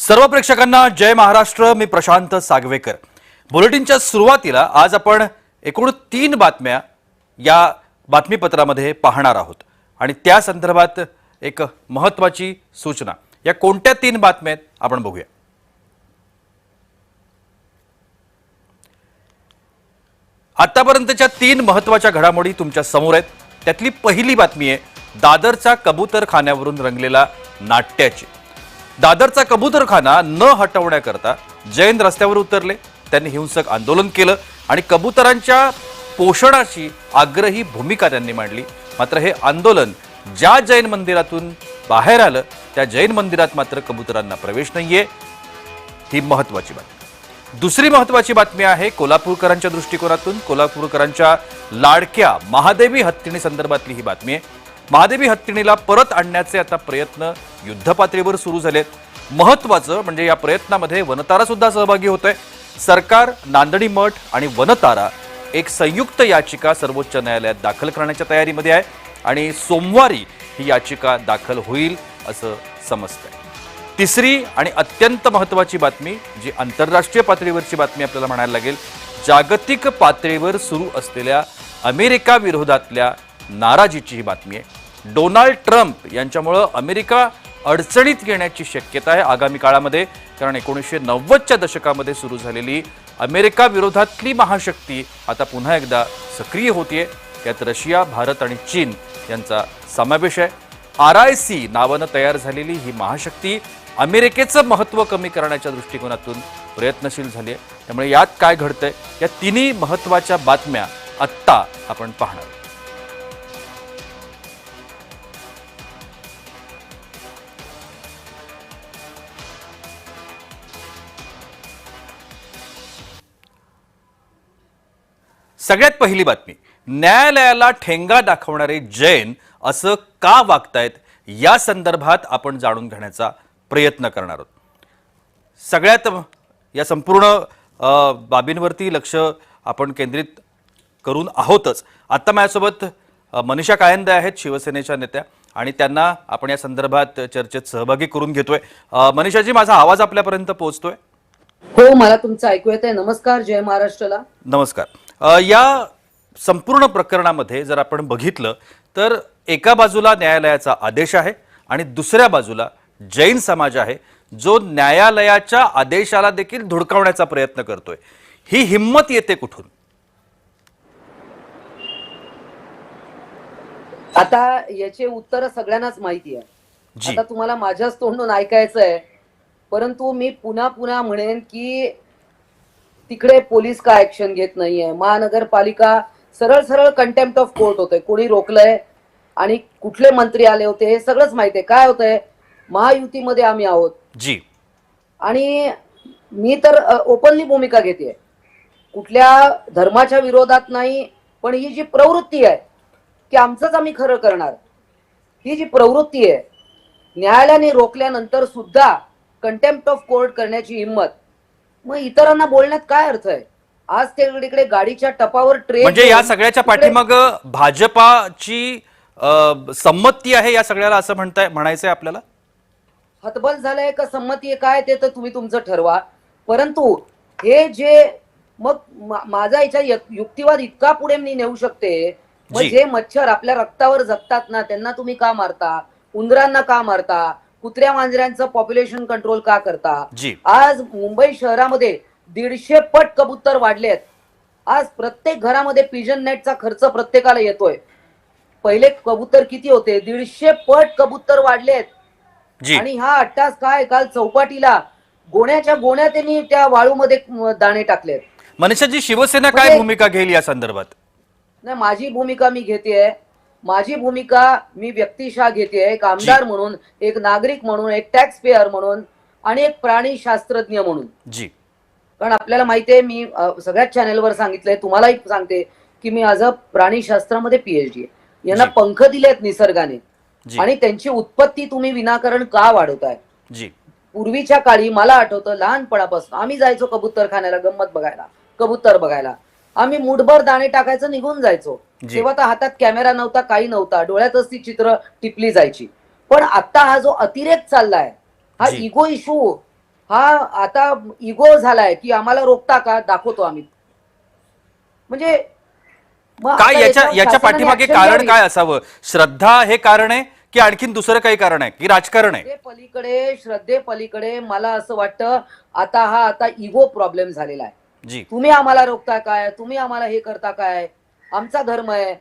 सर्व प्रेक्षकांना जय महाराष्ट्र। मी प्रशांत सागवेकर। बुलेटिनच्या सुरुवातीला आज आपण एकूण 3 बातम्या या बातमीपत्रामध्ये पाहणार आहोत आणि त्या संदर्भात एक महत्त्वाची सूचना। या कोणत्या 3 बातम्या आहेत आपण बघूया। आतापर्यंतच्या 3 महत्त्वाच्या घडामोडी तुमच्या समोर आहेत। त्यातली पहिली बातमी आहे दादरचा कबूतरखान्यावरून रंगलेला नाट्याची। दादरचा कबूतरखाना न हटवण्याकरता जैन रस्त्यावर उतरले। त्यांनी हिंसक आंदोलन केलं आणि कबूतरांच्या पोषणाची आग्रही भूमिका त्यांनी मांडली। मात्र हे आंदोलन ज्या जैन मंदिरातून बाहेर आलं त्या जैन मंदिरात मात्र कबूतरांना प्रवेश नाहीये। ही महत्त्वाची बातमी। दुसरी महत्त्वाची बातमी आहे कोल्हापूरकरांच्या दृष्टिकोनातून। कोल्हापूरकरांच्या लाडक्या महादेवी हत्तीणी संदर्भातली ही बातमी आहे। महादेवी हत्तीणीला परत आणण्याचे आता प्रयत्न युद्धपातळीवर सुरू झालेत। महत्त्वाचं म्हणजे या प्रयत्नामध्ये वनतारा सुद्धा सहभागी होतोय। सरकार, नांदणी मठ आणि वनतारा एक संयुक्त याचिका सर्वोच्च न्यायालयात दाखल करण्याच्या तयारीमध्ये आहे आणि सोमवारी ही याचिका दाखल होईल असं समजतंय। तिसरी आणि अत्यंत महत्त्वाची बातमी जी आंतरराष्ट्रीय पातळीवरची बातमी आपल्याला म्हणायला लागेल, जागतिक पातळीवर सुरू असलेल्या अमेरिका विरोधातल्या नाराजीची ही बातमी आहे। डोनाल्ड ट्रम्प यांच्यामुळे अमेरिका अडचणीत येण्याची शक्यता आहे आगामी काळामध्ये, कारण 1990च्या दशकामध्ये सुरू झालेली अमेरिका विरोधातली महाशक्ती आता पुन्हा एकदा सक्रिय होतीये। त्यात रशिया, भारत आणि चीन यांचा समावेश आहे। RIC नावानं तयार झालेली ही महाशक्ती अमेरिकेचं महत्त्व कमी करण्याच्या दृष्टिकोनातून प्रयत्नशील झाली आहे। त्यामुळे यात काय घडतंय या तिन्ही महत्त्वाच्या बातम्या आत्ता आपण पाहणार आहोत। सगळ्यात पहिली बातमी, न्यायालयाला ठेंगा दाखवणारे जैन असं का वागतायत या संदर्भात आपण जाणून घेण्याचा प्रयत्न करणार आहोत। सगळ्यात या संपूर्ण बाबींवरती लक्ष आपण केंद्रित करून आहोतच। आता माझ्यासोबत मनीषा कायंदे आहेत, शिवसेनेच्या नेत्या, आणि त्यांना आपण या संदर्भात चर्चेत सहभागी करून घेतोय। मनीषाजी, माझा आवाज आपल्यापर्यंत पोहोचतोय? हो, मला तुमचं ऐकू येतंय। नमस्कार, जय महाराष्ट्रला। नमस्कार। या संपूर्ण प्रकरणामध्ये जर आपण बघितलं तर एका बाजूला न्यायालयाचा आदेश आहे आणि दुसऱ्या बाजूला जैन समाज आहे जो न्यायालयाच्या आदेशाला देखील धुडकावण्याचा प्रयत्न करतोय। ही हिम्मत येते कुठून? आता याचे उत्तर सगळ्यांनाच माहिती आहे। आता तुम्हाला माझ्याच तोंडून ऐकायचं आहे, परंतु मी पुन्हा पुन्हा म्हणेन की तिकडे पोलीस का ऍक्शन घेत नाहीये। महानगरपालिका सरळ सरळ कंटेम्प्ट ऑफ कोर्ट होतंय। कोणी रोखलंय आणि कुठले मंत्री आले होते हे सगळंच माहिती आहे। काय होतंय, महायुतीमध्ये आम्ही आहोत जी, आणि मी तर ओपनली भूमिका घेते, कुठल्या धर्माच्या विरोधात नाही, पण ही जी प्रवृत्ती आहे की आमचंच आम्ही खरं करणार, ही जी प्रवृत्ती आहे, न्यायालयाने रोखल्यानंतर सुद्धा कंटेम्प्ट ऑफ कोर्ट करण्याची हिंमत, मग इतरांना बोलण्यात काय अर्थ आहे? आज ते इकडे गाडीच्या टपावर ट्रेन, म्हणजे या सगळ्याच्या पाठीमाग भाजपाची संमती आहे या सगळ्याला, असं म्हणायचंय आपल्याला? हतबल झालंय का संमती आहे काय ते तर तुम्ही तुमचं ठरवा, परंतु हे जे मग माझा याच्या युक्तिवाद इतका पुढे मी नेऊ शकते, मग जे मच्छर आपल्या रक्तावर जगतात ना त्यांना तुम्ही का मारता? उंदरांना का मारता? कुत्र्या मांजऱ्यांचं पॉप्युलेशन कंट्रोल का करता? आज मुंबई शहरामध्ये 150 पट कबूतर वाढलेत। आज प्रत्येक घरामध्ये पिजन नेटचा खर्च प्रत्येकाला येतोय। पहिले कबूतर किती होते? 150 पट कबूतर वाढलेत। आणि हा अट्टास काय, काल चौपाटीला गोण्याच्या गोण्या त्यांनी त्या वाळूमध्ये दाणे टाकलेत। मनीषाजी, शिवसेना काय भूमिका घेईल या संदर्भात? नाही, माझी भूमिका मी घेतेय। माझी भूमिका मी व्यक्तिशः घेतेय, एक आमदार म्हणून, एक नागरिक म्हणून, एक टॅक्स पेअर म्हणून आणि एक प्राणी शास्त्रज्ञ म्हणून। कारण आपल्याला माहितीये, मी सगळ्याच चॅनेलवर सांगितलंय, तुम्हालाही सांगते की मी आज प्राणीशास्त्रामध्ये PhD आहे। यांना पंख दिलेत निसर्गाने आणि त्यांची उत्पत्ती तुम्ही विनाकारण का वाढवताय? पूर्वीच्या काळी मला आठवतं, लहानपणापासून आम्ही जायचो कबूतरखान्याला गंमत बघायला, कबूतर बघायला। आम्ही मुठभर दाणे टाकायचं, निघून जायचो। तेव्हा तर हातात कॅमेरा नव्हता, काही नव्हता, डोळ्यातच ती चित्र टिपली जायची। पण आता हा जो अतिरेक चाललाय, हा इगो इश्यू हा आता इगो झालाय की आम्हाला रोखता का, दाखवतो आम्ही. म्हणजे मग काय आता याच्या याच्यावर याच्या शासनाने पाठीमागे ऍक्शन कारण घ्यावी. काय असावं? श्रद्धा हे कारण आहे की आणखीन दुसरं काही कारण आहे की राजकारण आहे? श्रद्धे पलीकडे मला असं वाटतं आता इगो प्रॉब्लेम झालेला आहे. जी तुम्ही आम्हाला रोखता काय, तुम्ही आम्हाला हे करता काय, आमचा धर्म आहे.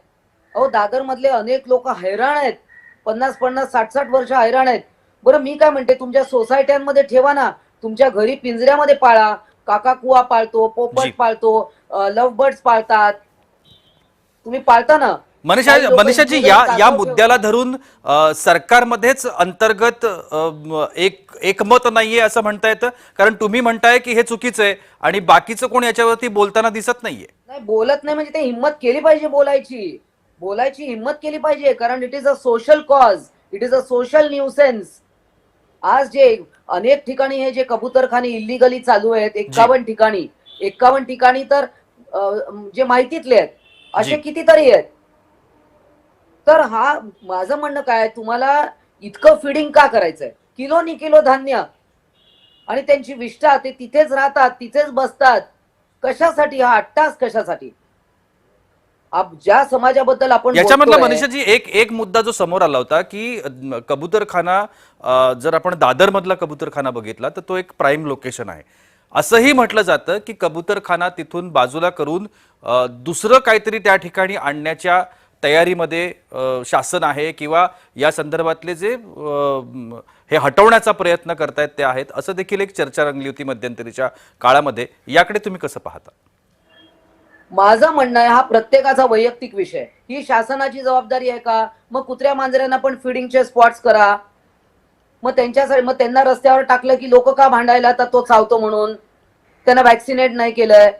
अहो दादर मधले अनेक लोक हैराण आहेत, 50-50 60-60 वर्ष हैराण आहेत. बरं मी काय म्हणते, तुमच्या सोसायट्यांमध्ये ठेवा ना, तुमच्या घरी पिंजऱ्यामध्ये पाळा. काकाकुवा पाळतो, पोपट जी पाळतो, लव्ह बर्ड्स पाळतात, तुम्ही पाळता ना. काही लोक मनीषाजी, इथे या घरी या कासव मुद्द्याला ठेवतात. धरून सरकारमध्येच अंतर्गत एकमत नाहीये असं म्हणता येतं, कारण तुम्ही म्हणताय की हे चुकीचं आहे आणि बाकीचं कोण याच्यावरती बोलताना दिसत नाहीये. नाही बोलत नाही म्हणजे ते हिंमत केली पाहिजे बोलायची. बोलायची हिंमत केली पाहिजे, कारण it is a social cause, it is a social nuisance. आज जे अनेक ठिकाणी हे जे कबूतरखाने इलिगली चालू आहेत, जी 51 ठिकाणी तर जे माहितीतले आहेत असे जी कितीतरी आहेत. तर हा माझं म्हणणं काय, तुम्हाला इतकं फिडिंग का करायचंय? किलोनी किलो धान्य आणि त्यांची विष्ठा, ते तिथेच राहतात, तिथेच बसतात. कशासाठी हा अट्टास, कशासाठी? ज्या समाजाबद्दल आपण याच्यामधला बोलतोय. मनीषाजी एक एक मुद्दा जो समोर आला होता की कबूतरखाना, जर आपण दादर मधला कबूतरखाना बघितला तर तो एक प्राईम लोकेशन आहे. असंही म्हटलं जातं की कबूतरखाना तिथून बाजूला करून दुसरं काहीतरी त्या ठिकाणी आणण्याच्या तयारीमध्ये शासन आहे किंवा या संदर्भातले जे हे हटवण्याचा प्रयत्न करतायत ते आहेत, असं देखील एक चर्चा रंगली होती मध्यंतरीच्या काळामध्ये. याकडे तुम्ही कसं पाहता? माझं म्हणणं आहे, हा प्रत्येकाचा वैयक्तिक विषय. ही शासनाची जबाबदारी आहे का? मग कुत्र्या मांजऱ्यांना पण फिडिंगचे स्पॉट्स करा. मग त्यांना रस्त्यावर टाकलं की लोक का भांडायला, तर तो चावतो म्हणून त्यांना वॅक्सिनेट नाही केलंय.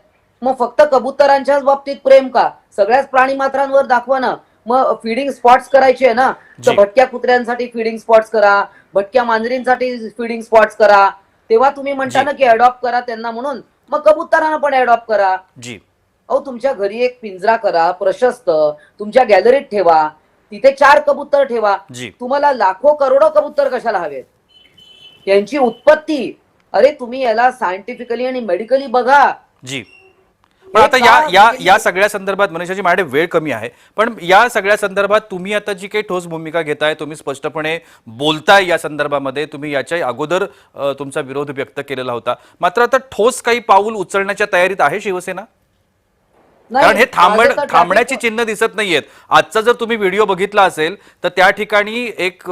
मग फक्त कबुतरांच्याच बाबतीत प्रेम का? सगळ्याच प्राणी मात्रांवर दाखवा ना. मग फिडिंग स्पॉट्स करायचे आहे ना, तर जी भटक्या कुत्र्यांसाठी फिडिंग स्पॉट्स करा, भटक्या मांजरींसाठी फिडिंग स्पॉट्स करा. तेव्हा तुम्ही म्हणता जी ना की अडॉप्ट करा त्यांना म्हणून, मग कबुतरांना पण अडॉप्ट करा. जी अहो तुमच्या घरी एक पिंजरा करा प्रशस्त, तुमच्या गॅलरीत ठेवा, तिथे 4 कबूतर ठेवा. जी तुम्हाला लाखो करोडो कबूतर कशाला हवेत? यांची उत्पत्ती, अरे तुम्ही याला सायंटिफिकली आणि मेडिकली बघा. जी पण आता हे या का या म्हणजे या सगळ्या संदर्भात मनीषाजी, माझ्याकडे वेळ कमी आहे, पण या सगळ्या संदर्भात तुम्ही आता जी काही ठोस भूमिका घेताय, तुम्ही स्पष्टपणे बोलताय या संदर्भामध्ये, तुम्ही याच्या अगोदर तुमचा विरोध व्यक्त केलेला होता. मात्र आता ठोस काही पाऊल उचलण्याच्या तय्यारीत आहे शिवसेना? कारण हे माझं तर थांबण्याची traffic- चिन्ह दिसत नाहीयेत. आजचा जर तुम्ही व्हिडिओ बघितला असेल तर त्या ठिकाणी एक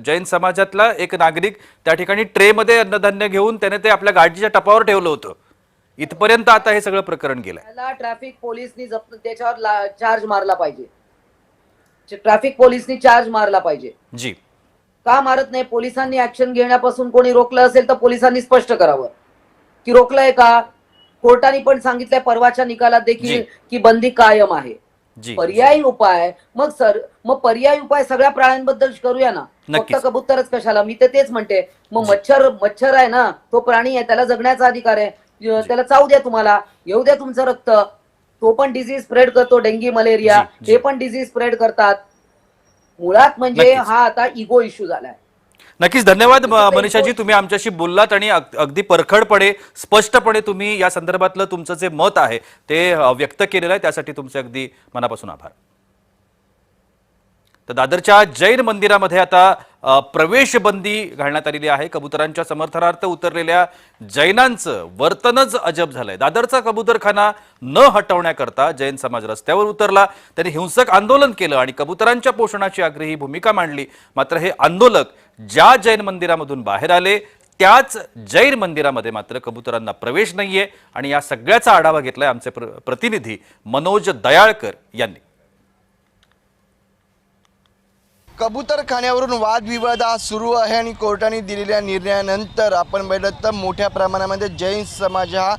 जैन समाजातला एक नागरिक त्या ठिकाणी ट्रेमध्ये अन्नधान्य घेऊन त्याने ते आपल्या गाडीच्या टपावर ठेवलं होतं. इथपर्यंत आता हे सगळं प्रकरण गेलंय. त्याला ट्रॅफिक पोलिसनी जप्त, त्याच्यावर चार्ज मारला पाहिजे. ट्रॅफिक पोलिसनी चार्ज मारला पाहिजे. जी का मारत नाही? पोलिसांनी ऍक्शन घेण्यापासून कोणी रोखलं असेल तर पोलिसांनी स्पष्ट करावं की रोखलंय का. कोर्टाने पण सांगितलंय परवाच्या निकालात जी. देखील की बंदी कायम आहे. जी पर्यायी उपाय, मग पर्यायी उपाय सगळ्या प्राण्यांबद्दल करूया ना, फक्त नक्कीच. कबूतरच कशाला? मी तर तेच म्हणते. मग मच्छर आहे ना, तो प्राणी आहे, त्याला जगण्याचा अधिकार आहे. त्याला चावू द्या, तुम्हाला येऊ द्या तुमचं रक्त. तो पण डिझीज स्प्रेड करतो, डेंगी मलेरिया, जी, जी. हे पण डिझीज स्प्रेड करतात. मुळात म्हणजे नक्कीच. हा आता इगो इश्यू झालाय. नक्कीच. धन्यवाद इथं मनीषाजी, एक तुम्ही आमच्याशी बोललात आणि अगदी परखडपणे स्पष्टपणे तुम्ही या संदर्भातलं तुमचं जे मत आहे ते व्यक्त केलेलं आहे, त्यासाठी तुमचे अगदी मनापासून आभार. तर दादरच्या जैन मंदिरामध्ये आता प्रवेश बंदी घालण्यात आलेली आहे. कबुतरांच्या समर्थनार्थ उतरलेल्या जैनांचं वर्तनच अजब झालंय. दादरचा कबूतरखाना न हटवण्याकरता जैन समाज रस्त्यावर उतरला, त्यांनी हिंसक आंदोलन केलं आणि कबुतरांच्या पोषणाची आग्रही भूमिका मांडली. मात्र हे आंदोलक ज्या जैन मंदिरामधून बाहेर आले त्याच जैन मंदिरामध्ये मात्र कबुतरांना प्रवेश नाहीये आणि या सगळ्याचा आढावा घेतलाय आमचे प्रतिनिधी मनोज दयाळकर यांनी. कबूतरखान्यावरून वादविवाद आज सुरू आहे आणि कोर्टाने दिलेल्या निर्णयानंतर आपण बघितलं तर मोठ्या प्रमाणामध्ये जैन समाज हा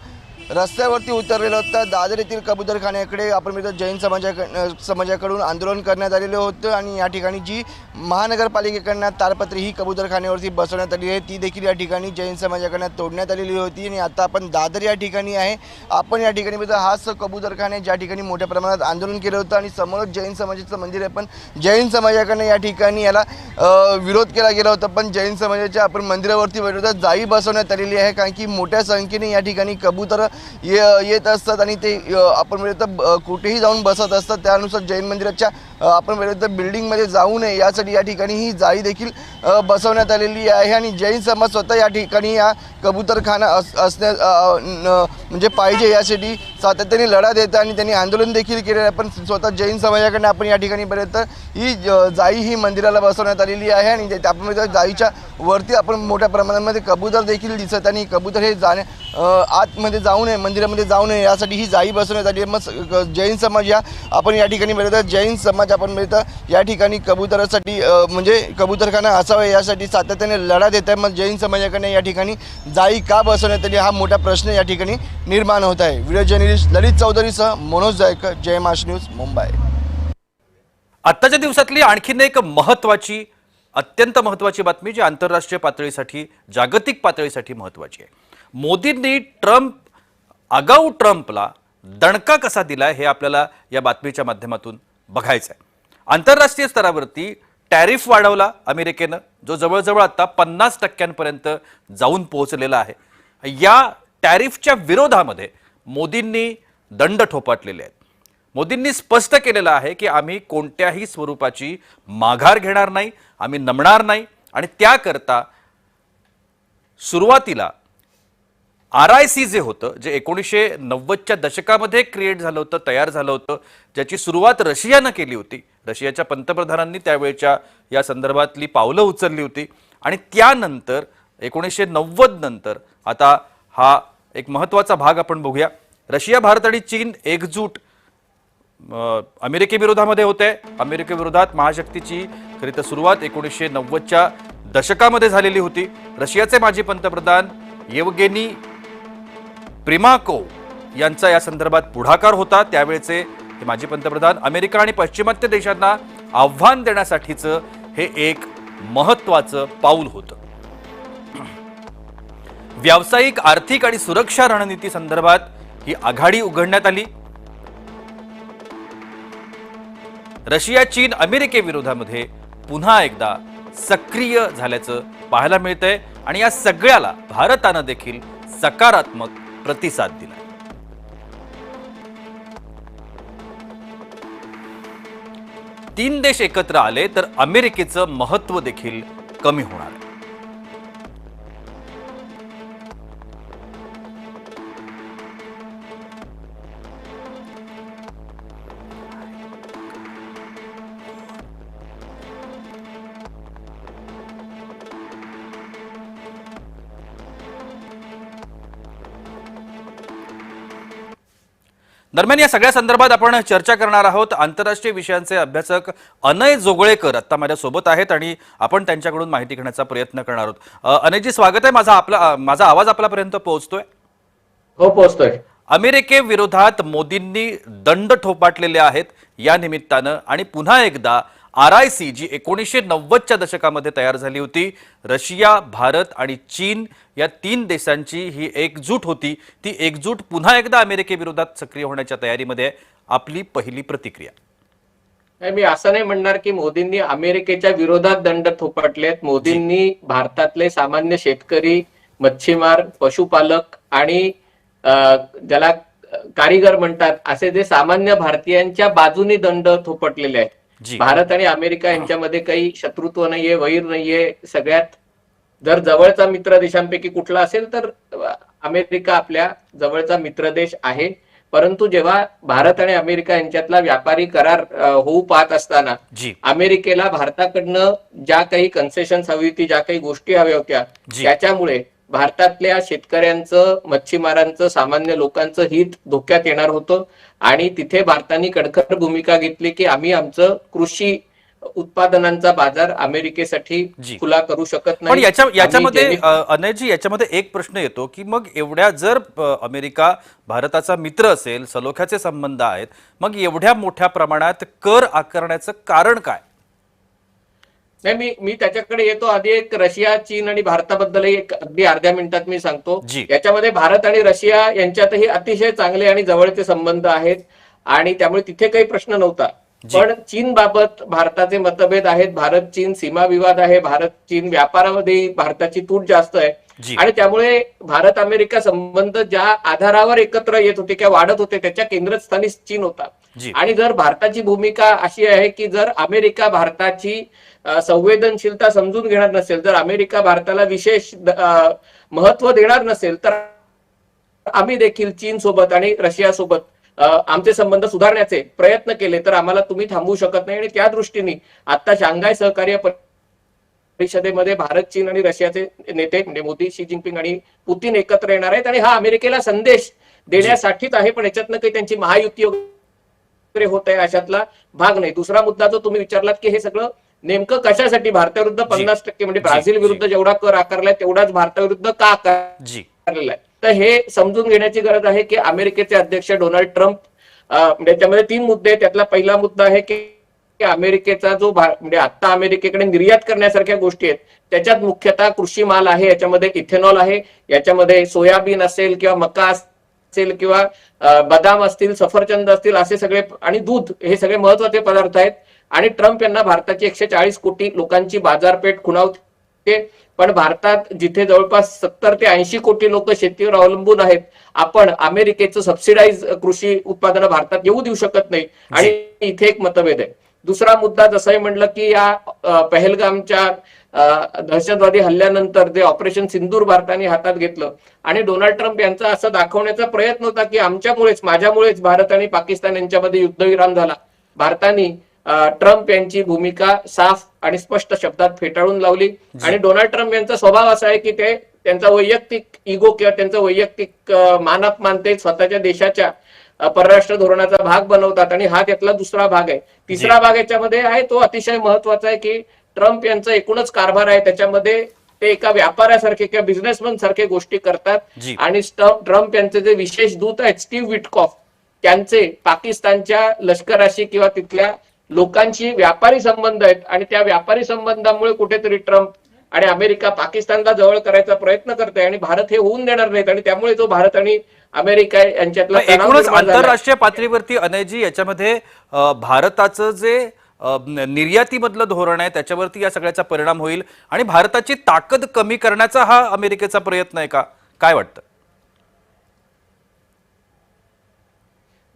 रस्त्यावरती उतरलेलं होतं। दादर येथील कबूतरखान्याकडे आपण मिळतो जैन समाजाकडून आंदोलन करण्यात आलेलं होतं आणि या ठिकाणी जी महानगरपालिकेकडनं ताडपत्री ही कबूतरखान्यावरती बसवण्यात आली आहे ती देखील या ठिकाणी जैन समाजाकडनं तोडण्यात आलेली होती। आणि आता आपण दादर या ठिकाणी आहे। आपण या ठिकाणी मिळतो हाच कबूतरखाना ज्या ठिकाणी मोठ्या प्रमाणात आंदोलन केलं होतं आणि समोरच जैन समाजाचं मंदिर आहे, पण जैन समाजाकडनं या ठिकाणी याला विरोध केला गेला होता। पण जैन समाजाच्या आपण मंदिरावरती विरोधात जाळी बसवण्यात आलेली आहे, कारण की मोठ्या संख्येने या ठिकाणी कबूतर येत असतात आणि ते आपण मिळतं कुठेही जाऊन बसत असतात। त्यानुसार जैन मंदिराच्या आपण मिळतं बिल्डिंगमध्ये जाऊ नये यासाठी या ठिकाणी ही जाळी देखील बसवण्यात आलेली आहे। आणि जैन समाज स्वतः या ठिकाणी या कबूतरखाना म्हणजे पाहिजे यासाठी सातत्याने लढा देतात आणि त्यांनी आंदोलन देखील केलेलं आहे। पण स्वतः जैन समाजाकडनं आपण या ठिकाणी पर्यंत ही जाळी ही मंदिराला बसवण्यात आलेली आहे आणि आपण जाळीच्या वरती आपण मोठ्या प्रमाणामध्ये कबूतर देखील दिसत आणि कबूतर हे आतमध्ये जाऊ नये, मंदिरामध्ये जाऊ नये यासाठी ही जाळी बसवण्यात आली आहे। मग जैन समाज या आपण या ठिकाणी मिळतं जैन समाज आपण मिळतं या ठिकाणी कबूतरासाठी म्हणजे कबूतरखाना असावा यासाठी सातत्याने लढा देत आहे। मग जैन समाजाकडे या ठिकाणी जाळी का बसवण्यात आली हा मोठा प्रश्न या ठिकाणी निर्माण होत आहे। व्हिडिओ जर्नलिस्ट ललित चौधरीसह मनोज जायकर, जय महाराष्ट्र न्यूज, मुंबई। आत्ताच्या दिवसातली आणखीन एक अत्यंत महत्त्वाची बातमी जी आंतरराष्ट्रीय पातळीसाठी, जागतिक पातळीसाठी महत्त्वाची आहे। मोदींनी आगाऊ ट्रम्पला दणका कसा दिलाय हे आपल्याला या बातमीच्या माध्यमातून बघायचं आहे। आंतरराष्ट्रीय स्तरावरती टॅरिफ वाढवला अमेरिकेनं, जो जवळजवळ आता 50% जाऊन पोहोचलेला आहे। या टॅरिफच्या विरोधामध्ये मोदींनी दंड ठोपाटलेले आहेत। मोदींनी स्पष्ट केलेलं आहे की आम्ही कोणत्याही स्वरूपाची माघार घेणार नाही, आम्ही नमणार नाही आणि त्याकरता सुरुवातीला RIC जे होतं, जे 1990च्या दशकामध्ये क्रिएट झालं होतं, तयार झालं होतं, ज्याची सुरुवात रशियानं केली होती, रशियाच्या पंतप्रधानांनी त्यावेळेच्या या संदर्भातली पावलं उचलली होती आणि त्यानंतर 1990 नंतर आता हा एक महत्त्वाचा भाग आपण बघूया। रशिया, भारत आणि चीन एकजूट अमेरिकेविरोधामध्ये होते। अमेरिकेविरोधात महाशक्तीची खरी तर सुरुवात 1990च्या दशकामध्ये झालेली होती। रशियाचे माजी पंतप्रधान येवगेनी प्रिमाकोव यांचा या संदर्भात पुढाकार होता। त्यावेळेचे हे माजी पंतप्रधान अमेरिका आणि पाश्चिमात्य देशांना आव्हान देण्यासाठीचं हे एक महत्त्वाचं पाऊल होतं। व्यावसायिक, आर्थिक आणि सुरक्षा रणनीती संदर्भात ही आघाडी उघडण्यात आली। रशिया, चीन, अमेरिकेविरोधामध्ये पुन्हा एकदा सक्रिय झाल्याचं पाहायला मिळतंय आणि या सगळ्याला भारतानं देखील सकारात्मक प्रतिसाद दिला। 3 देश एकत्र आले तर अमेरिकेचं महत्त्व देखील कमी होणार आहे। दरम्यान या सगळ्या संदर्भात आपण चर्चा करणार आहोत। आंतरराष्ट्रीय विषयांचे अभ्यासक अनय जोगळेकर आता माझ्या सोबत आहेत आणि आपण त्यांच्याकडून माहिती घेण्याचा प्रयत्न करणार आहोत। अनयजी, स्वागत आहे। माझा आवाज आपल्यापर्यंत पोहोचतोय? हो, पोहोचतोय। अमेरिकेविरोधात मोदींनी दंड ठोपाटलेले आहेत या निमित्तानं आणि पुन्हा एकदा RIC जी 1990च्या दशकामध्ये तयार झाली होती, रशिया, भारत आणि चीन या 3 देशांची ही एकजूट होती, ती एकजूट पुन्हा एकदा अमेरिकेविरोधात सक्रिय होण्याच्या तयारीमध्ये आहे। आपली पहिली प्रतिक्रिया? मी असं नाही म्हणणार की मोदींनी अमेरिकेच्या विरोधात दंड थोपटलेत। मोदींनी भारतातले सामान्य शेतकरी, मच्छीमार, पशुपालक आणि ज्याला कारीगर म्हणतात असे जे सामान्य भारतीयांच्या बाजूनी दंड थोपटलेले आहेत। भारत आणि अमेरिका यांच्यामध्ये काही शत्रुत्व नाहीये, वैर नाहीये। सगळ्यात जर जवळचा मित्र देशांपैकी कुठला असेल तर अमेरिका आपल्या जवळचा मित्र देश आहे। परंतु जेव्हा भारत आणि अमेरिका यांच्यातला व्यापारी करार होऊ पाहत असताना अमेरिकेला भारताकडनं ज्या काही कन्सेशन्स हवी होती, ज्या काही गोष्टी हव्या होत्या, त्याच्यामुळे भारतातल्या शेतकऱ्यांचं, मच्छीमारांचं, सामान्य लोकांचं हित धोक्यात येणार होतं आणि तिथे भारताने कणखर भूमिका घेतली की आम्ही आमचं कृषी उत्पादनांचा बाजार अमेरिकेसाठी जी. खुला करू शकत पण नाही. याच्यामध्ये आम्ही अनयजी याच्यामध्ये एक प्रश्न येतो की मग एवढ्या जर अमेरिका भारताचा मित्र असेल, सलोख्याचे संबंध आहेत, मग एवढ्या मोठ्या प्रमाणात कर आकारण्याचं कारण काय? नाही, मी त्याच्याकडे येतो. आधी एक रशिया, चीन आणि भारताबद्दल एक अगदी अर्ध्या मिनिटात मी सांगतो. जी. याच्यामध्ये भारत आणि रशिया यांच्यातही अतिशय चांगले आणि जवळचे संबंध आहेत आणि त्यामुळे तिथे काही प्रश्न नव्हता. जी. पण चीन बाबत भारताचे मतभेद आहेत. भारत चीन सीमा विवाद आहे. भारत चीन व्यापारामध्ये भारताची तूट जास्त आहे जी. आणि त्यामुळे भारत अमेरिका संबंध ज्या आधारावर एकत्र येत होते किंवा वाढत होते त्याच्या केंद्रस्थानी चीन होता. जी. आणि जर भारताची भूमिका अशी आहे की जर अमेरिका भारताची संवेदनशीलता समजून घेणार नसेल, जर अमेरिका भारताला विशेष महत्व देणार नसेल, तर आम्ही देखील चीन सोबत आणि रशिया सोबत आमचे संबंध सुधारण्याचे प्रयत्न केले तर आम्हाला तुम्ही थांबवू शकत नाही. आणि त्या दृष्टीने आता शांघाय सहकार्य परिषदेमध्ये भारत, चीन आणि रशियाचे नेते म्हणजे मोदी, शी जिनपिंग आणि पुतीन एकत्र येणार आहेत आणि हा अमेरिकेला संदेश देण्यासाठीच आहे. पण याच्यातनं काही त्यांची महायुती वगैरे होत आहे अशातला भाग नाही. दुसरा मुद्दा जो तुम्ही विचारलात की हे सगळं नेमकं कशासाठी, भारताविरुद्ध 50% म्हणजे ब्राझील विरुद्ध जेवढा कर आकारलाय तेवढाच भारताविरुद्ध का आकारलेला आहे, तर हे समजून घेण्याची गरज आहे की अमेरिकेचे अध्यक्ष डोनाल्ड ट्रम्प त्याच्यामध्ये 3 मुद्दे आहेत. त्यातला पहिला मुद्दा आहे की अमेरिकेचा जो म्हणजे आता अमेरिकेकडे निर्यात करण्यासारख्या गोष्टी आहेत त्याच्यात मुख्यतः कृषी माल आहे, याच्यामध्ये इथेनॉल आहे, याच्यामध्ये सोयाबीन असेल किंवा मका असेल किंवा बदाम असतील, सफरचंद असतील, असे सगळे आणि दूध, हे सगळे महत्वाचे पदार्थ आहेत. आणि ट्रम्प यांना भारताची 140 कोटी लोकांची बाजारपेठ खुणावते. पण भारतात जिथे जवळपास 70 ते 80 कोटी लोक शेतीवर अवलंबून आहेत, आपण अमेरिकेचं सबसिडाईज कृषी उत्पादनं भारतात येऊ देऊ शकत नाही आणि इथे एक मतभेद आहे. दुसरा मुद्दा जसंही म्हणलं की या पहलगामच्या दहशतवादी हल्ल्यानंतर जे ऑपरेशन सिंदूर भारताने हातात घेतलं आणि डोनाल्ड ट्रम्प यांचा असं दाखवण्याचा प्रयत्न होता की आमच्यामुळेच, माझ्यामुळेच भारत आणि पाकिस्तान यांच्यामध्ये युद्धविराम झाला. भारताने ट्रम्प यांची भूमिका साफ आणि स्पष्ट शब्दात फेटाळून लावली. आणि डोनाल्ड ट्रम्प यांचा स्वभाव असा आहे की ते त्यांचा वैयक्तिक इगो किंवा त्यांचं वैयक्तिक मानप ते स्वतःच्या देशाच्या परराष्ट्र धोरणाचा भाग बनवतात आणि हा त्यातला दुसरा भाग आहे. तिसरा भाग याच्यामध्ये आहे तो अतिशय महत्वाचा आहे की ट्रम्प यांचा एकूणच कारभार आहे त्याच्यामध्ये ते एका व्यापाऱ्यासारखे किंवा बिझनेसमॅन सारखे गोष्टी करतात. आणि ट्रम्प यांचे जे विशेष दूत आहेत स्टीव्ह विटकॉफ, त्यांचे पाकिस्तानच्या लष्कराशी किंवा तिथल्या लोकांशी व्यापारी संबंध आहेत आणि त्या व्यापारी संबंधामुळे कुठेतरी ट्रम्प आणि अमेरिका पाकिस्तानला जवळ करायचा प्रयत्न करते आणि भारत हे होऊन देणार नाहीत आणि त्यामुळे जो भारत आणि अमेरिका यांच्यातला एकूणच आंतरराष्ट्रीय पातळीवरती अनयजी याच्यामध्ये भारताचं जे निर्यातीमधलं धोरण आहे त्याच्यावरती या सगळ्याचा परिणाम होईल आणि भारताची ताकद कमी करण्याचा हा अमेरिकेचा प्रयत्न आहे का, काय वाटतं?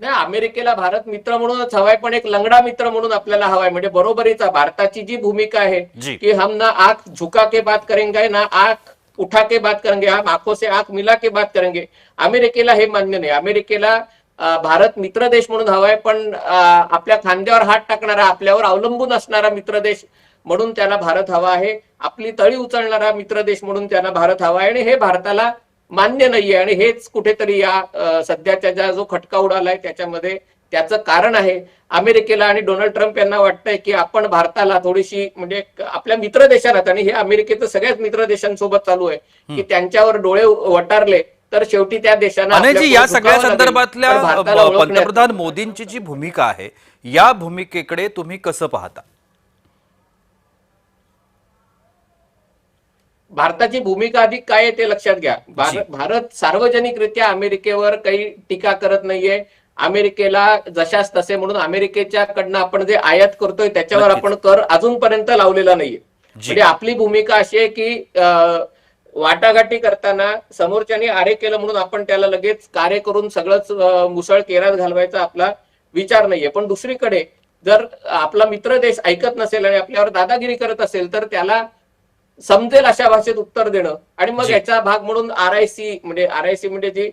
नाही, अमेरिकेला भारत मित्र म्हणूनच हवाय, पण एक लंगडा मित्र म्हणून आपल्याला हवाय. म्हणजे बरोबरीचा भारताची जी भूमिका आहे की हम ना आंख झुका के बात करेंगे ना आंख उठा के बात करेंगे, हम आंखों से आंख मिला के बात करेंगे, अमेरिकेला हे मान्य नाही. अमेरिकेला भारत मित्र देश म्हणून हवाय, पण आपल्या खांद्यावर हात टाकणारा, आपल्यावर अवलंबून असणारा मित्र देश म्हणून त्याला भारत हवा आहे. आपली तळी उचलणारा मित्र देश म्हणून त्याला भारत हवा आहे आणि हे भारताला मान्य नाहीये. आणि हेच कुठेतरी या सध्याच्या ज्या जो खटका उडालाय त्याच्यामध्ये त्याचं कारण आहे. अमेरिकेला आणि डोनाल्ड ट्रम्प यांना वाटतंय की आपण भारताला थोडीशी म्हणजे आपल्या मित्र देशाला, आणि हे अमेरिकेचं सगळ्याच मित्र देशांसोबत चालू आहे की त्यांच्यावर डोळे वटारले तर शेवटी त्या देशांना. अनयजी, या सगळ्या संदर्भातल्या पंतप्रधान मोदींची जी भूमिका आहे या भूमिकेकडे तुम्ही कसं पाहता? भारताची भूमिका अधिक काय आहे ते लक्षात घ्या. भारत सार्वजनिकरित्या अमेरिकेवर काही टीका करत नाहीये. अमेरिकेला जशास तसे म्हणून अमेरिकेच्या कडनं आपण जे आयात करतोय त्याच्यावर आपण कर अजूनपर्यंत लावलेला नाहीये. म्हणजे आपली भूमिका अशी आहे की वाटाघाटी करताना समोरच्याने आरे केलं म्हणून आपण त्याला लगेच कार्य करून सगळंच मुसळ केरात घालवायचा आपला विचार नाहीये. पण दुसरीकडे जर आपला मित्र देश ऐकत नसेल आणि आपल्यावर दादागिरी करत असेल तर त्याला समजेल अशा भाषेत उत्तर देणं. आणि मग याचा भाग म्हणून आरआयसी म्हणजे जी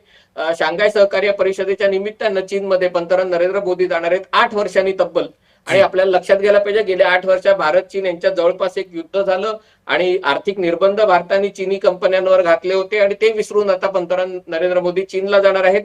शांघाय सहकार्य परिषदेच्या निमित्तानं चीनमध्ये पंतप्रधान नरेंद्र मोदी जाणार आहेत 8 वर्षांनी तब्बल. आणि आपल्याला लक्षात घ्यायला पाहिजे गेल्या 8 वर्षात भारत चीन यांच्यात जवळपास एक युद्ध झालं आणि आर्थिक निर्बंध भारताने चीनी कंपन्यांवर घातले होते आणि ते विसरून आता पंतप्रधान नरेंद्र मोदी चीनला जाणार आहेत.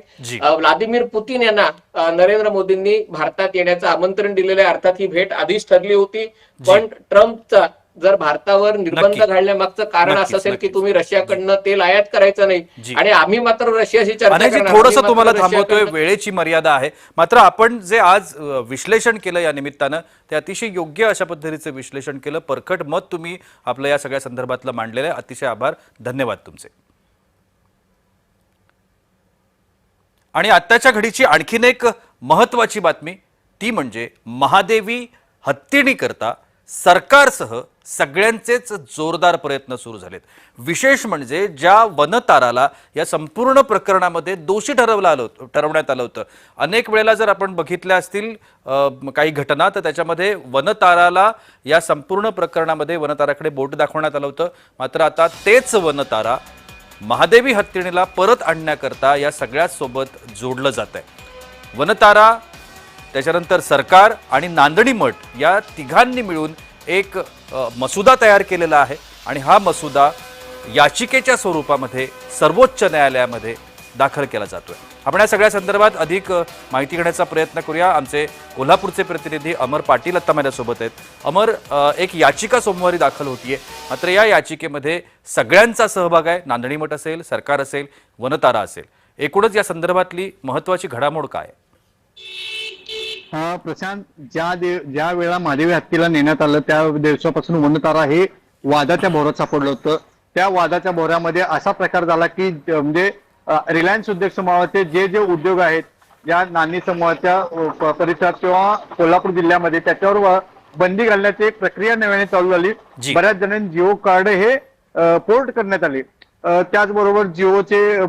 व्लादिमीर पुतीन यांना नरेंद्र मोदींनी भारतात येण्याचं आमंत्रण दिलेलं आहे. अर्थात ही भेट आधीच ठरली होती, पण ट्रम्पचा जर भारतावर निर्बंध घालण्यामागचं कारण असं असेल की तुम्ही रशियाकडनं तेल आयात करायचं नाही आणि आम्ही मात्र रशियाशी चर्चा करणार. थोडंसं तुम्हाला थांबवतोय, वेळेची मर्यादा आहे. मात्र आपण जे आज विश्लेषण केलं या निमित्तानं ते अतिशय योग्य अशा पद्धतीचं विश्लेषण केलं. परखड मत तुम्ही आपलं या सगळ्या संदर्भातलं मांडलेलं आहे. अतिशय आभार, धन्यवाद तुमचे. आणि आत्ताच्या घडीची आणखीन एक महत्वाची बातमी ती म्हणजे महादेवी हत्तीणी करता सरकारसह सगळ्यांचेच जोरदार प्रयत्न सुरू झालेत. विशेष म्हणजे ज्या वनताराला या संपूर्ण प्रकरणामध्ये दोषी ठरवण्यात आलं होतं. अनेक वेळेला जर आपण बघितल्या असतील काही घटना तर त्याच्यामध्ये वनताराला या संपूर्ण प्रकरणामध्ये वनताराकडे बोट दाखवण्यात आलं होतं. मात्र आता तेच वनतारा महादेवी हत्तीणीला परत आणण्याकरता या सगळ्यासोबत जोडलं जात आहे. वनतारा, त्याच्यानंतर सरकार आणि नांदणी मठ या तिघांनी मिळून एक मसुदा तयार केलेला आहे आणि हा मसुदा याचिकेच्या स्वरूपामध्ये सर्वोच्च न्यायालयामध्ये दाखल केला जातोय. आपण या सगळ्या संदर्भात अधिक माहिती घेण्याचा प्रयत्न करूया. आमचे कोल्हापूरचे प्रतिनिधी अमर पाटील आता माझ्यासोबत आहेत. अमर, एक याचिका सोमवारी दाखल होतीये, मात्र या याचिकेमध्ये सगळ्यांचा सहभाग आहे. नांदणी मठ असेल, सरकार असेल, वनतारा असेल. एकूणच या संदर्भातली महत्वाची घडामोड काय आहे? प्रशांत, ज्या वेळा महादेवी हत्तीला नेण्यात आलं त्या दिवसापासून वनतारा हे वादाच्या भोवऱ्यात सापडलं होतं. त्या वादाच्या भोवऱ्यामध्ये असा प्रकार झाला की म्हणजे रिलायन्स उद्योग समूहाचे जे उद्योग आहेत, ज्या नानी समूहाच्या परिसरात किंवा कोल्हापूर जिल्ह्यामध्ये त्याच्यावर बंदी घालण्याची एक प्रक्रिया नव्याने चालू झाली. बऱ्याच जणांनी जिओ कार्ड हे पोर्ट करण्यात आले. त्याचबरोबर जिओचे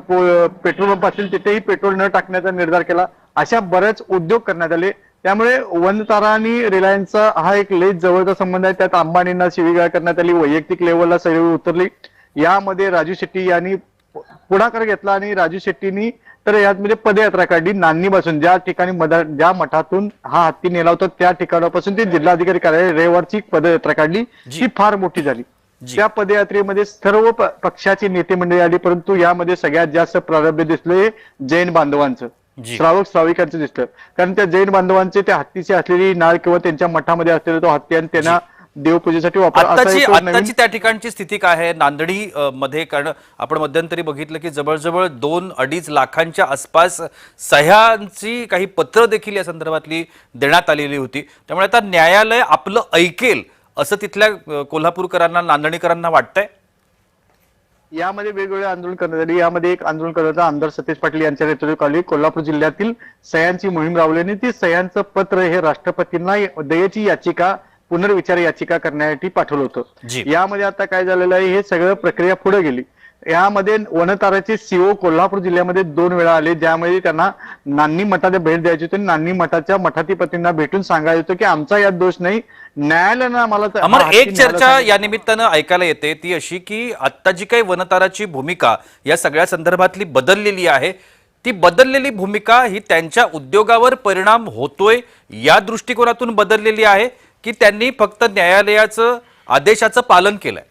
पेट्रोल पंप असतील तिथेही पेट्रोल न टाकण्याचा निर्धार केला. अशा बरेच उद्योग करण्यात आले. त्यामुळे वनतारा आणि रिलायन्सचा हा एक लय जवळचा संबंध आहे. त्यात अंबानींना शिवीगाळ करण्यात आली, वैयक्तिक लेवलला सगळी उतरली. यामध्ये राजू शेट्टी यांनी पुढाकार घेतला आणि राजू शेट्टींनी तर यामध्ये पदयात्रा काढली. नान्नीपासून ज्या ठिकाणी ज्या मठातून हा हत्ती नेला होता त्या ठिकाणापासून ती जिल्हाधिकारी कार्यालय रविवारची पदयात्रा काढली. ती फार मोठी झाली. त्या पदयात्रेमध्ये सर्व पक्षाची नेते मंडळी आली, परंतु यामध्ये सगळ्यात जास्त प्रारंभ दिसले जैन बांधवांचं, श्राविकांचं दिसलं. कारण त्या जैन बांधवांचे त्या हत्तीची असलेली नाळ किंवा त्यांच्या मठामध्ये असलेला तो हत्ती आणि त्यांना देवपूजेसाठी आताची त्या ठिकाणची स्थिती काय आहे नांदणी मध्ये? कारण आपण मध्यंतरी बघितलं की जवळजवळ 2-2.5 लाखांच्या आसपास सह्यांची काही पत्र देखील या संदर्भातली देण्यात आलेली होती. त्यामुळे आता न्यायालय आपलं ऐकेल असं तिथल्या कोल्हापूरकरांना, नांदणीकरांना वाटतंय. यामध्ये वेगवेगळे आंदोलन करण्यात आले. यामध्ये एक आंदोलन करण्याचा आमदार सतीश पाटील यांच्या नेतृत्वाखाली कोल्हापूर जिल्ह्यातील सह्यांची मोहीम राबवल्याने ती सह्यांचं पत्र हे राष्ट्रपतींना दयेची याचिका, पुनर्विचार याचिका करण्यासाठी पाठवलं होतं. यामध्ये आता काय झालेलं आहे, हे सगळं प्रक्रिया पुढे गेली. यामध्ये वनताराचे सीओ कोल्हापूर जिल्ह्यामध्ये 2 वेळा आले, ज्यामध्ये त्यांना नान्नी मठाला भेट द्यायची होती. नान्नी मठाच्या मठाधिपतींना भेटून सांगायचं होतं की आमचा यात दोष नाही, न्यायालयानं आम्हाला. एक चर्चा या निमित्तानं ऐकायला येते ती अशी की आता जी काही वनताराची भूमिका या सगळ्या संदर्भातली बदललेली आहे, ती बदललेली भूमिका ही त्यांच्या उद्योगावर परिणाम होतोय या दृष्टिकोनातून बदललेली आहे की त्यांनी फक्त न्यायालयाचं आदेशाचं पालन केलंय?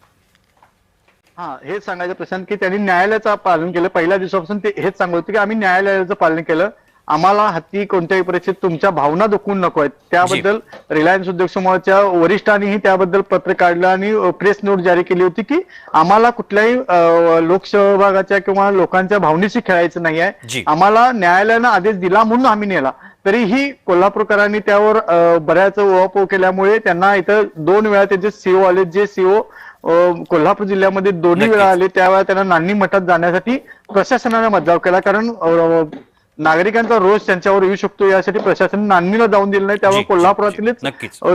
हेच सांगायचं प्रशांत की त्यांनी न्यायालयाचं पालन केलं. पहिल्या दिवसापासून ते हेच सांगत होते की आम्ही न्यायालयाचं पालन केलं. आम्हाला हत्ती कोणत्याही परिस्थितीत तुमच्या भावना दुखवून नको आहेत. त्याबद्दल रिलायन्स उद्योग समूहाच्या वरिष्ठांनीही त्याबद्दल पत्र काढलं आणि प्रेस नोट जारी केली होती की आम्हाला कुठल्याही लोकसहभागाच्या किंवा लोकांच्या भावनेशी खेळायचं नाही आहे. आम्हाला न्यायालयानं आदेश दिला म्हणून आम्ही नेला. तरीही कोल्हापूरकरांनी त्यावर बऱ्याच उहापोह केल्यामुळे त्यांना इथं 2 वेळा त्यांचे सीओ आले. जे सीओ कोल्हापूर जिल्ह्यामध्ये 2 वेळा आले त्यावेळेला त्यांना नान्नी मठात जाण्यासाठी प्रशासनाने मज्जाव केला. कारण नागरिकांचा रोष त्यांच्यावर येऊ शकतो यासाठी प्रशासन नान्नीला जाऊन दिलं नाही. त्यामुळे कोल्हापुरातीलच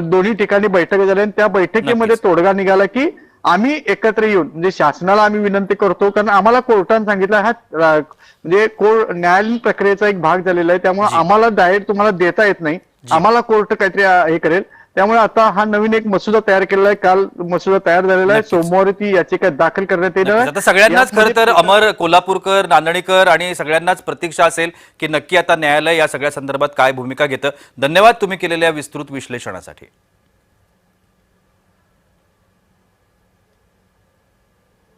दोन्ही ठिकाणी बैठक झाल्या आणि त्या बैठकीमध्ये तोडगा निघाला की आम्ही एकत्र येऊन म्हणजे शासनाला आम्ही विनंती करतो, कारण आम्हाला कोर्टाने सांगितलं हा म्हणजे न्यायालयीन प्रक्रियेचा एक भाग झालेला आहे, त्यामुळे आम्हाला डायरेक्ट तुम्हाला देता येत नाही, आम्हाला कोर्ट काहीतरी हे करेल. त्यामुळे आता हा नवीन एक मसुदा तयार केलेला आहे. काल मसुदा तयार झालेला आहे. नक्कीच. सोमवारी ती याचिका दाखल करण्यात येणार नक्कीच. आहे. आता सगळ्यांनाच खरं तर यामध्ये- अमर, कोल्हापूरकर, नांदणीकर आणि सगळ्यांनाच प्रतीक्षा असेल की नक्की आता न्यायालय या सगळ्या संदर्भात काय भूमिका घेतं. धन्यवाद तुम्ही केलेल्या विस्तृत विश्लेषणासाठी.